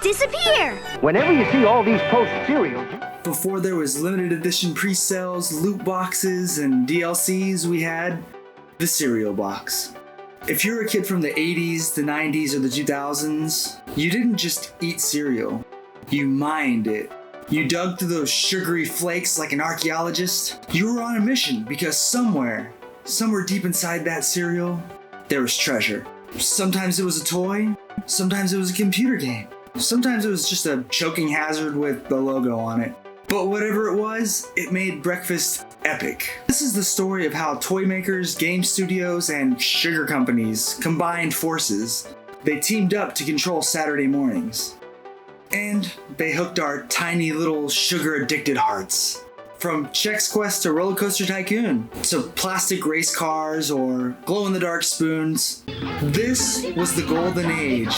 Disappear! Whenever you see all these Post cereals... Before there was limited edition pre-sales, loot boxes, and DLCs, we had the cereal box. If you're a kid from the 80s, the 90s, or the 2000s, you didn't just eat cereal. You mined it. You dug through those sugary flakes like an archaeologist. You were on a mission because somewhere deep inside that cereal, there was treasure. Sometimes it was a toy, sometimes it was a computer game. Sometimes it was just a choking hazard with the logo on it. But whatever it was, it made breakfast epic. This is the story of how toy makers, game studios, and sugar companies combined forces. They teamed up to control Saturday mornings. And they hooked our tiny little sugar-addicted hearts. From Chex Quest to Roller Coaster Tycoon, to plastic race cars or glow-in-the-dark spoons, this was the golden age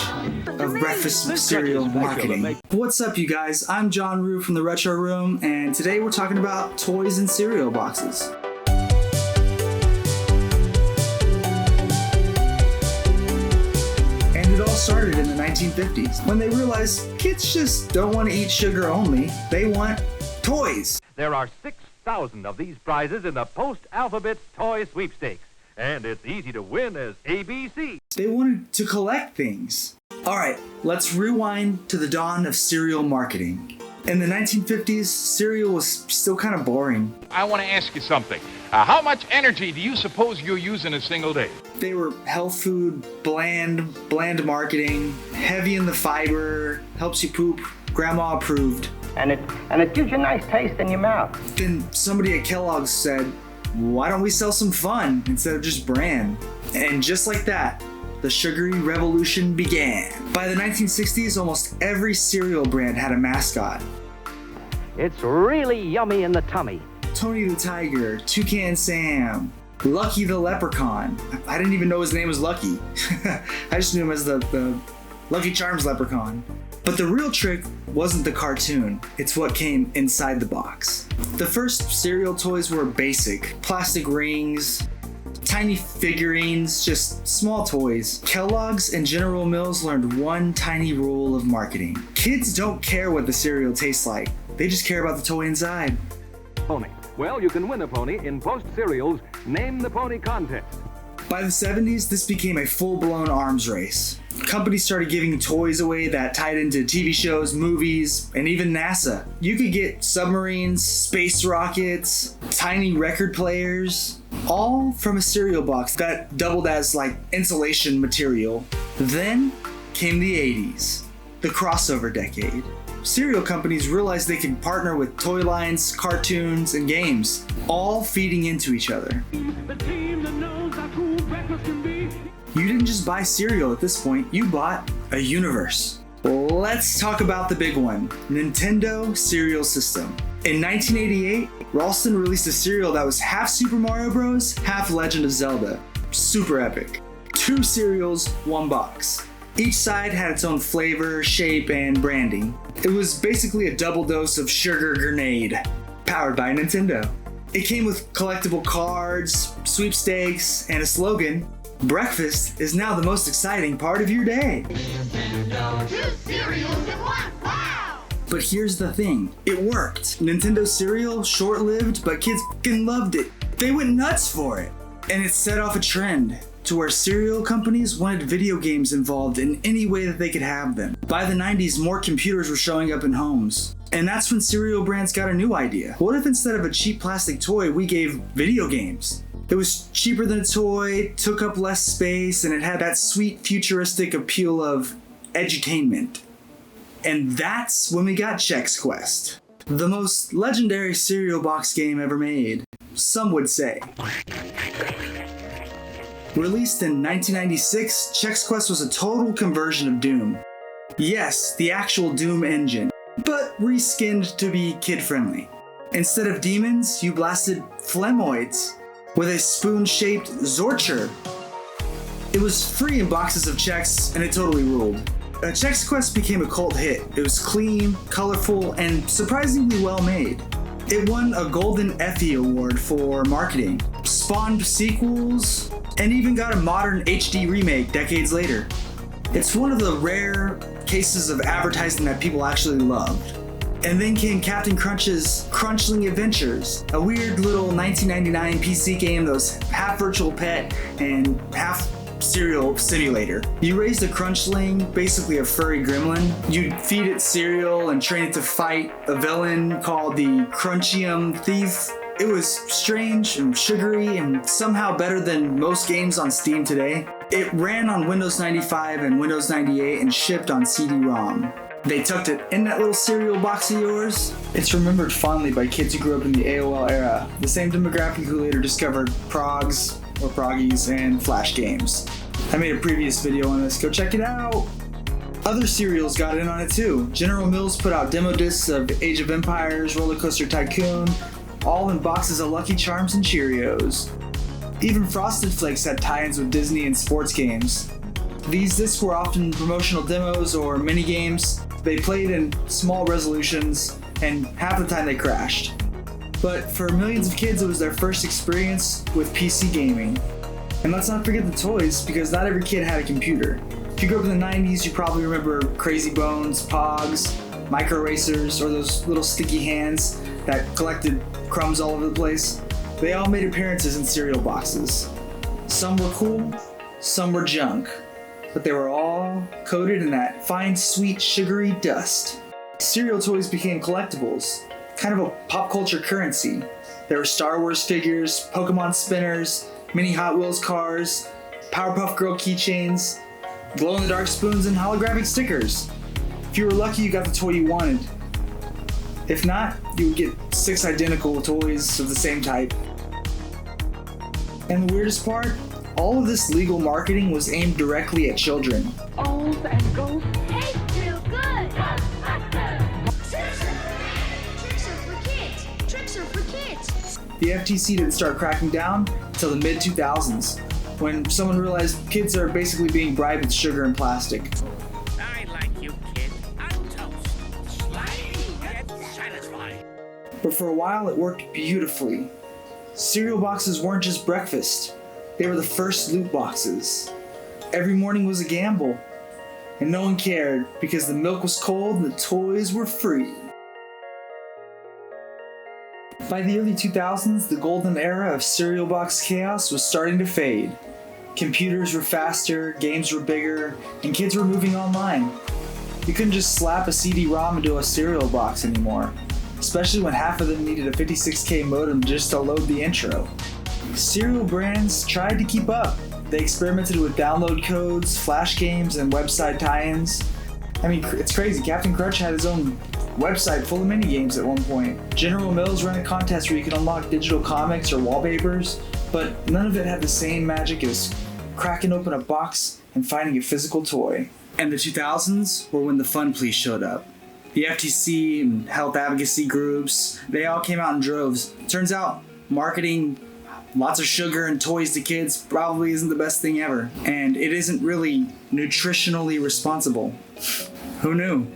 of breakfast cereal marketing. What's up, you guys? I'm John Rue from the Retro Room, and today we're talking about toys and cereal boxes. And it all started in the 1950s, when they realized kids just don't want to eat sugar only, they want toys. There are 6,000 of these prizes in the Post-Alphabet Toy Sweepstakes, and it's easy to win as ABC. They wanted to collect things. Alright, let's rewind to the dawn of cereal marketing. In the 1950s, cereal was still kind of boring. I want to ask you something. How much energy do you suppose you use in a single day? They were health food, bland marketing, heavy in the fiber, helps you poop, grandma approved. And it gives you a nice taste in your mouth. Then somebody at Kelloggs said, why don't we sell some fun instead of just brand? And just like that, the sugary revolution began. By the 1960s, almost every cereal brand had a mascot. It's really yummy in the tummy. Tony the Tiger, Toucan Sam, Lucky the Leprechaun. I didn't even know his name was Lucky. I just knew him as the Lucky Charms leprechaun. But the real trick wasn't the cartoon, it's what came inside the box. The first cereal toys were basic, plastic rings, tiny figurines, just small toys. Kellogg's and General Mills learned one tiny rule of marketing. Kids don't care what the cereal tastes like, they just care about the toy inside. Pony. Well, you can win a pony in Post Cereal's Name the Pony contest. By the 70s, this became a full-blown arms race. Companies started giving toys away that tied into TV shows, movies, and even NASA. You could get submarines, space rockets, tiny record players, all from a cereal box that doubled as like insulation material. Then came the 80s, the crossover decade. Cereal companies realized they could partner with toy lines, cartoons, and games, all feeding into each other. You didn't just buy cereal at this point, you bought a universe. Let's talk about the big one, Nintendo Cereal System. In 1988, Ralston released a cereal that was half Super Mario Bros., half Legend of Zelda. Super epic. 2 cereals, 1 box. Each side had its own flavor, shape, and branding. It was basically a double dose of sugar grenade, powered by Nintendo. It came with collectible cards, sweepstakes, and a slogan, breakfast is now the most exciting part of your day. 2 cereals in 1, wow! But here's the thing, it worked. Nintendo cereal, short-lived, but kids f***ing loved it. They went nuts for it. And it set off a trend to where cereal companies wanted video games involved in any way that they could have them. By the 90s, more computers were showing up in homes. And that's when cereal brands got a new idea. What if instead of a cheap plastic toy, we gave video games? It was cheaper than a toy, took up less space, and it had that sweet futuristic appeal of edutainment. And that's when we got Chex Quest, the most legendary cereal box game ever made, some would say. Released in 1996, Chex Quest was a total conversion of Doom. Yes, the actual Doom engine, but reskinned to be kid-friendly. Instead of demons, you blasted phlegmoids with a spoon-shaped Zorcher. It was free in boxes of Chex, and it totally ruled. Chex Quest became a cult hit. It was clean, colorful, and surprisingly well made. It won a Golden Effie Award for marketing, spawned sequels, and even got a modern HD remake decades later. It's one of the rare cases of advertising that people actually loved. And then came Capn Crunchs Crunchling Adventures, a weird little 1999 PC game that was half virtual pet and half cereal simulator. You raised a crunchling, basically a furry gremlin. You'd feed it cereal and train it to fight a villain called the Crunchium Thief. It was strange and sugary and somehow better than most games on Steam today. It ran on Windows 95 and Windows 98 and shipped on CD ROM. They tucked it in that little cereal box of yours. It's remembered fondly by kids who grew up in the AOL era, the same demographic who later discovered Progs or Proggies and Flash games. I made a previous video on this, go check it out. Other cereals got in on it too. General Mills put out demo discs of Age of Empires, Roller Coaster Tycoon, all in boxes of Lucky Charms and Cheerios. Even Frosted Flakes had tie-ins with Disney and sports games. These discs were often promotional demos or mini games. They played in small resolutions, and half the time they crashed. But for millions of kids, it was their first experience with PC gaming. And let's not forget the toys, because not every kid had a computer. If you grew up in the 90s, you probably remember Crazy Bones, Pogs, Micro Racers, or those little sticky hands that collected crumbs all over the place. They all made appearances in cereal boxes. Some were cool, some were junk, but they were all coated in that fine, sweet, sugary dust. Cereal toys became collectibles, kind of a pop culture currency. There were Star Wars figures, Pokemon spinners, mini Hot Wheels cars, Powerpuff Girl keychains, glow-in-the-dark spoons, and holographic stickers. If you were lucky, you got the toy you wanted. If not, you would get 6 identical toys of the same type. And the weirdest part? All of this legal marketing was aimed directly at children. O's and goes. Tastes real good. Tricks are for kids. Tricks are for kids. The FTC didn't start cracking down until the mid-2000s, when someone realized kids are basically being bribed with sugar and plastic. I like you, kid. On toast. Slimy yet satisfying. But for a while, it worked beautifully. Cereal boxes weren't just breakfast. They were the first loot boxes. Every morning was a gamble, and no one cared because the milk was cold and the toys were free. By the early 2000s, the golden era of cereal box chaos was starting to fade. Computers were faster, games were bigger, and kids were moving online. You couldn't just slap a CD ROM into a cereal box anymore, especially when half of them needed a 56K modem just to load the intro. Cereal brands tried to keep up. They experimented with download codes, flash games, and website tie-ins. I mean, it's crazy. Capn Crunch had his own website full of mini-games at one point. General Mills ran a contest where you could unlock digital comics or wallpapers, but none of it had the same magic as cracking open a box and finding a physical toy. And the 2000s were when the fun police showed up. The FTC and health advocacy groups, they all came out in droves. Turns out, marketing lots of sugar and toys to kids probably isn't the best thing ever. And it isn't really nutritionally responsible. Who knew?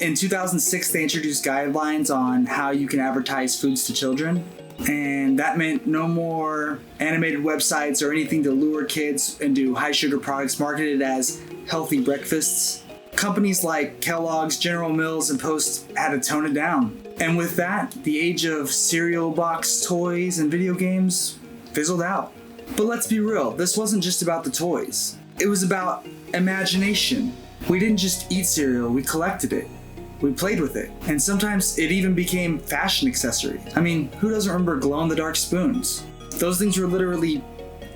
In 2006, they introduced guidelines on how you can advertise foods to children. And that meant no more animated websites or anything to lure kids into high sugar products marketed as healthy breakfasts. Companies like Kelloggs, General Mills, and Post had to tone it down. And with that, the age of cereal box toys and video games fizzled out. But let's be real, this wasn't just about the toys. It was about imagination. We didn't just eat cereal, we collected it. We played with it. And sometimes it even became fashion accessory. I mean, who doesn't remember glow-in-the-dark spoons? Those things were literally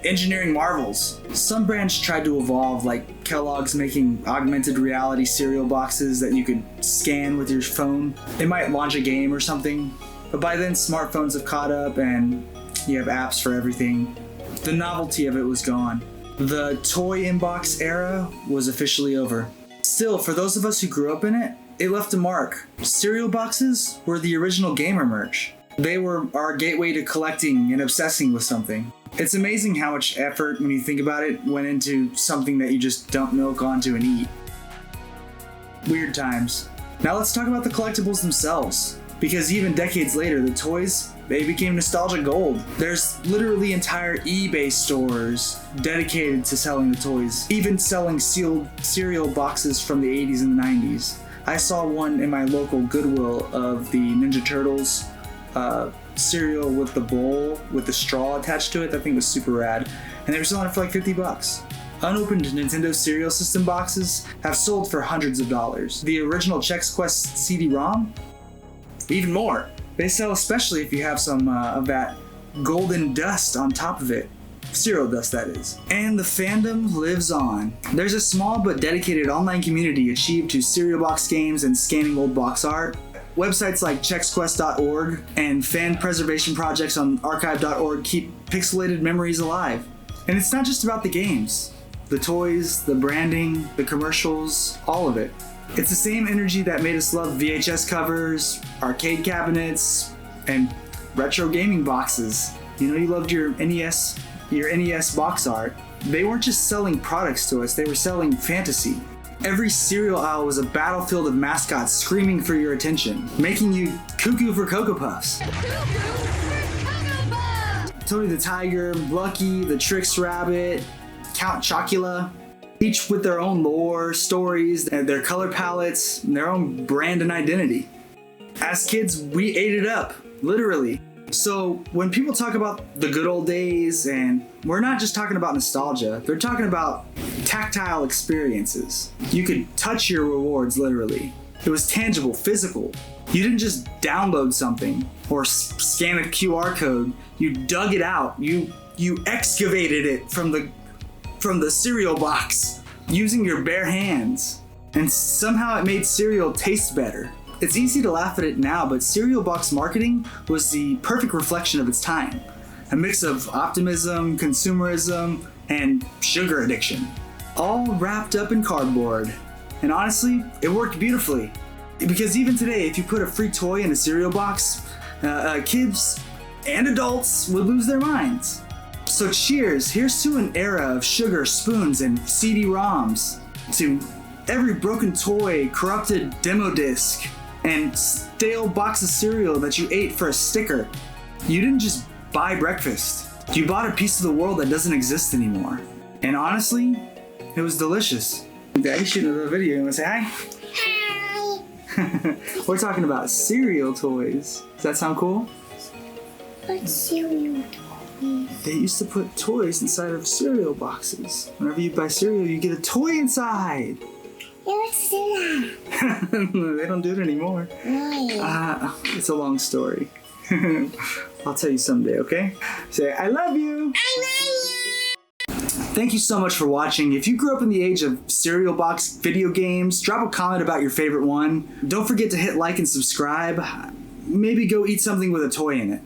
engineering marvels. Some brands tried to evolve, like Kellogg's making augmented reality cereal boxes that you could scan with your phone. They might launch a game or something, but by then smartphones have caught up and you have apps for everything. The novelty of it was gone. The toy inbox era was officially over. Still, for those of us who grew up in it, it left a mark. Cereal boxes were the original gamer merch. They were our gateway to collecting and obsessing with something. It's amazing how much effort, when you think about it, went into something that you just dump milk onto and eat. Weird times. Now let's talk about the collectibles themselves, because even decades later, the toys they became nostalgia gold. There's literally entire eBay stores dedicated to selling the toys, even selling sealed cereal boxes from the 80s and the 90s. I saw one in my local Goodwill of the Ninja Turtles cereal with the bowl with the straw attached to it. That thing was super rad. And they were selling it for like $50. Unopened Nintendo cereal system boxes have sold for hundreds of dollars. The original Chex Quest CD ROM, even more. They sell especially if you have some of that golden dust on top of it. Cereal dust, that is. And the fandom lives on. There's a small but dedicated online community achieved to cereal box games and scanning old box art. Websites like chexquest.org and fan preservation projects on archive.org keep pixelated memories alive. And it's not just about the games. The toys, the branding, the commercials, all of it. It's the same energy that made us love VHS covers, arcade cabinets, and retro gaming boxes. You know, you loved your NES box art. They weren't just selling products to us, they were selling fantasy. Every cereal aisle was a battlefield of mascots screaming for your attention, making you cuckoo for Cocoa Puffs. Tony the Tiger, Lucky, the Trix Rabbit, Count Chocula, each with their own lore, stories, and their color palettes, and their own brand and identity. As kids, we ate it up, literally. So when people talk about the good old days, and we're not just talking about nostalgia, they're talking about tactile experiences. You could touch your rewards, literally. It was tangible, physical. You didn't just download something or scan a QR code. You dug it out. You excavated it from the cereal box using your bare hands. And somehow it made cereal taste better. It's easy to laugh at it now, but cereal box marketing was the perfect reflection of its time. A mix of optimism, consumerism, and sugar addiction. All wrapped up in cardboard. And honestly, it worked beautifully. Because even today, if you put a free toy in a cereal box, kids and adults would lose their minds. So cheers, here's to an era of sugar, spoons, and CD ROMs. To every broken toy, corrupted demo disc, and stale box of cereal that you ate for a sticker. You didn't just buy breakfast. You bought a piece of the world that doesn't exist anymore. And honestly, it was delicious. Daddy shooting another video. You wanna say hi? Hi! We're talking about cereal toys. Does that sound cool? What cereal toys? They used to put toys inside of cereal boxes. Whenever you buy cereal, you get a toy inside. Let's do that. They don't do it anymore. Why? It's a long story. I'll tell you someday, okay? Say, I love you! I love you! Thank you so much for watching. If you grew up in the age of cereal box video games, drop a comment about your favorite one. Don't forget to hit like and subscribe. Maybe go eat something with a toy in it.